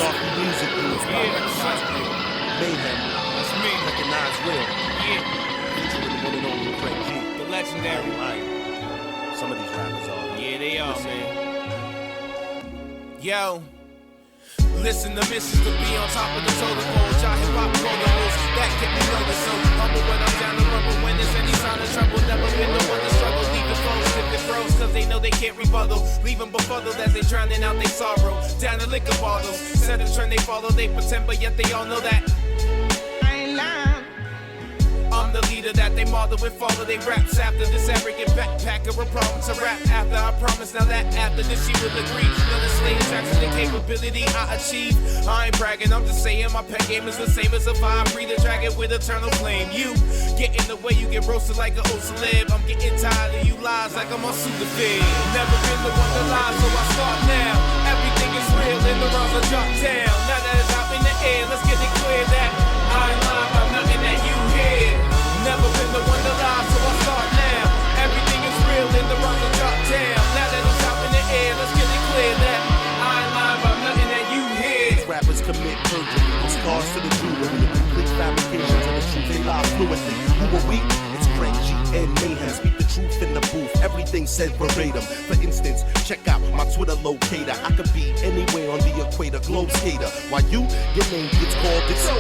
Marky music news by recognized real. Mayhem. That's me. Recognized real. Yeah. Featuring the one and only Frank G. The legendary. Some of these rappers are. Yeah, they are, man. Yo. Listen, the mission to be on top of the totem pole. Y'all hip-hop protocols that get me noticed. So humble when I'm down the rumble. When there's any sign of trouble, never been the one to struggle. Leaving foes if it throws, cause they know they can't rebuttal. Leave them befuddled as they drowning out their sorrow. Down the liquor bottles. Set a trend they follow, they pretend, but yet they all know that I ain't lying. I'm the leader that they model with, follow they raps. After this arrogant backpacker, a problem to rap. After I promise, now that after this she will agree. Know the slave tracks and the capability I achieve. I ain't bragging, I'm just saying my pet game is the same as a fire. Breathe a dragon with eternal flame. You get in the way, you get roasted like an old celeb. I'm getting tired of you lies like I'm on Superfed. Never been the one to lie, so I start now. Everything is real and the rhymes are dropped down. Now that it's out in the air, let's get it clear that I ain't lying about nothing that you hear. Never been the one to lie, so I start now. Everything is real and the rhymes are dropped down. Now that it's out in the air, let's get it clear that I ain't lying about nothing that you hear. These rappers commit perjury, scars to the jewelry, complete fabrications of the truth. They lie fluently. Who are we? It's Frank G and Mayhem. Speak the truth in the booth. Everything said verbatim. For instance, check out my Twitter locator. I could be anywhere on the equator, globe skater. While your name gets called, it's so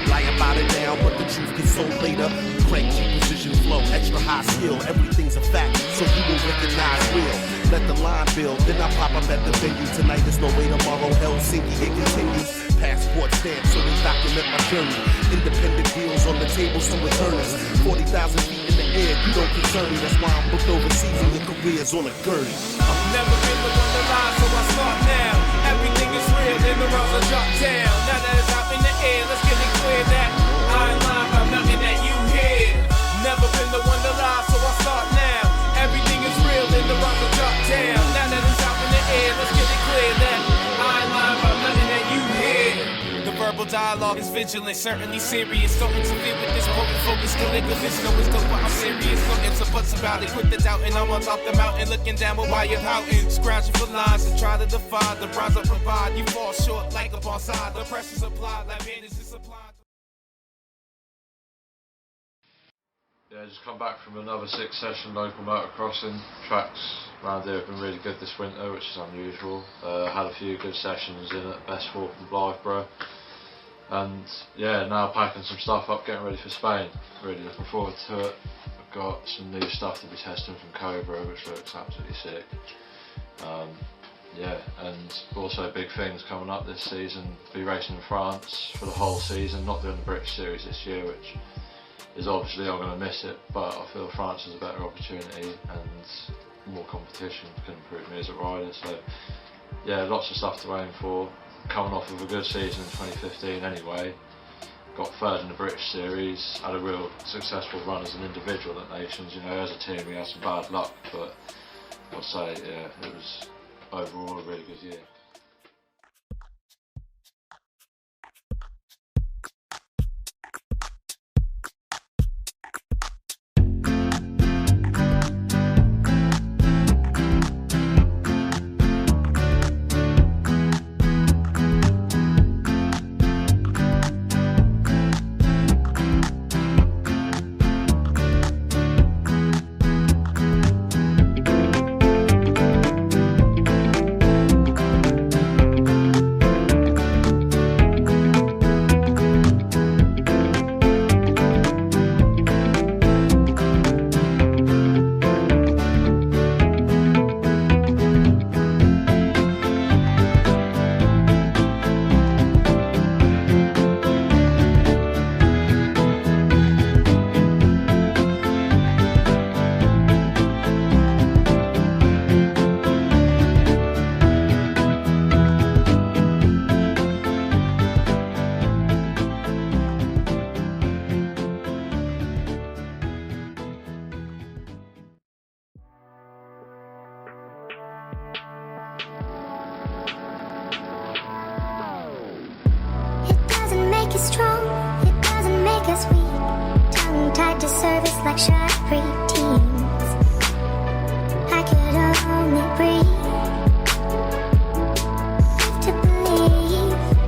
lie about it now, but the truth gets sold later. Frank G precision flow, extra high skill. Everything's a fact, so you will recognize real. Let the line build, then I pop up at the venue. Tonight there's no way tomorrow, Helsinki, it continues. Passport stamp, so they document my journey. Independent deals on the table, so it's earnest. 40,000 feet in the air, you don't concern me. That's why I'm booked overseas and your career's on a gurney. I've never been the one to lie, so I start now. Everything is real, and the rhymes are dropped down. Now that it's out in the air, let's get it clear that I ain't lying about nothing that you hear. Never been the one to lie, so I start now. Everything is real, and the rhymes are dropped down. Now that it's out in the air, let's get it clear that I ain't lying about nothing that you hear. The verbal dialogue is vigilant, certainly serious. Don't interfere with this potent focus. Collective vision always goes, but I'm serious. No ifs or buts about it. Quit the doubt, and I'm on top the mountain, looking down while you're pouting. Scratching for lines and try to defy the bronze I provide. You fall short like a bonsai. The pressure's applied, like manage is supplied. Yeah, just come back from another 6-session local motocrossing. Tracks around here have been really good this winter, which is unusual. Had a few good sessions in at Besthorpe and Blythburgh. And yeah, now packing some stuff up, getting ready for Spain. Really looking forward to it. I've got some new stuff to be testing from Cobra, which looks absolutely sick. Yeah, and also big things coming up this season. Be racing in France for the whole season, not doing the British Series this year, which is obviously I'm going to miss it, but I feel France is a better opportunity and more competition can improve me as a rider. So yeah, lots of stuff to aim for. Coming off of a good season in 2015 anyway, got third in the British Series, had a real successful run as an individual at Nations. You know, as a team we had some bad luck, but I'll say yeah, it was overall a really good year. make us strong, it doesn't make us weak. Tongue-tied to service like shy preteens. I could only breathe. Live to believe.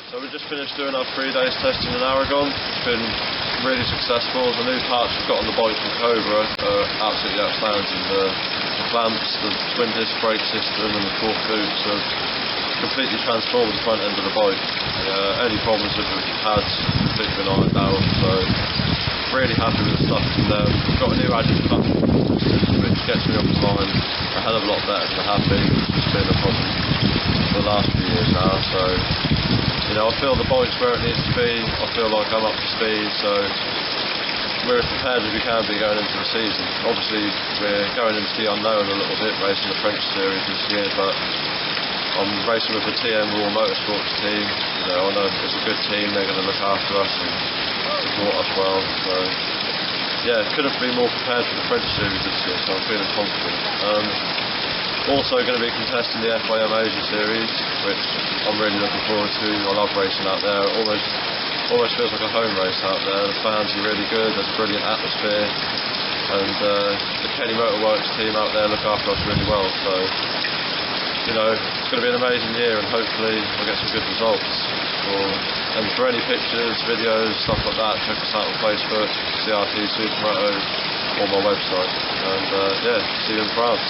So we just finished doing our 3 days testing in Aragon. It's been really successful. The new parts we've got on the bike from Cobra are absolutely outstanding. The clamps, the twin disc brake system and the fork boots have completely transformed the front end of the bike. Any problems with the pads completely been ironed out, so really happy with the stuff from them. We've got a new added platform which gets me off the line a hell of a lot better than I have been, which has been a problem for the last few years now. So you know, I feel the bike's where it needs to be. I feel like I'm up to speed, so we're as prepared as we can be going into the season. Obviously, we're going into the unknown a little bit, racing the French series this year, but I'm racing with the TM Raw Motorsports team. You know, I know it's a good team, they're going to look after us and support us well. So, yeah, couldn't be more prepared for the French series this year, so I'm feeling confident. Also going to be contesting the FIM Asia series, which I'm really looking forward to. I love racing out there. Almost feels like a home race out there. The fans are really good, there's a brilliant atmosphere, and the Kenny Motorworks team out there look after us really well. So, you know, it's going to be an amazing year, and hopefully we'll get some good results. And for any pictures, videos, stuff like that, check us out on Facebook, CRT Supermoto, or my website. And yeah, see you in France.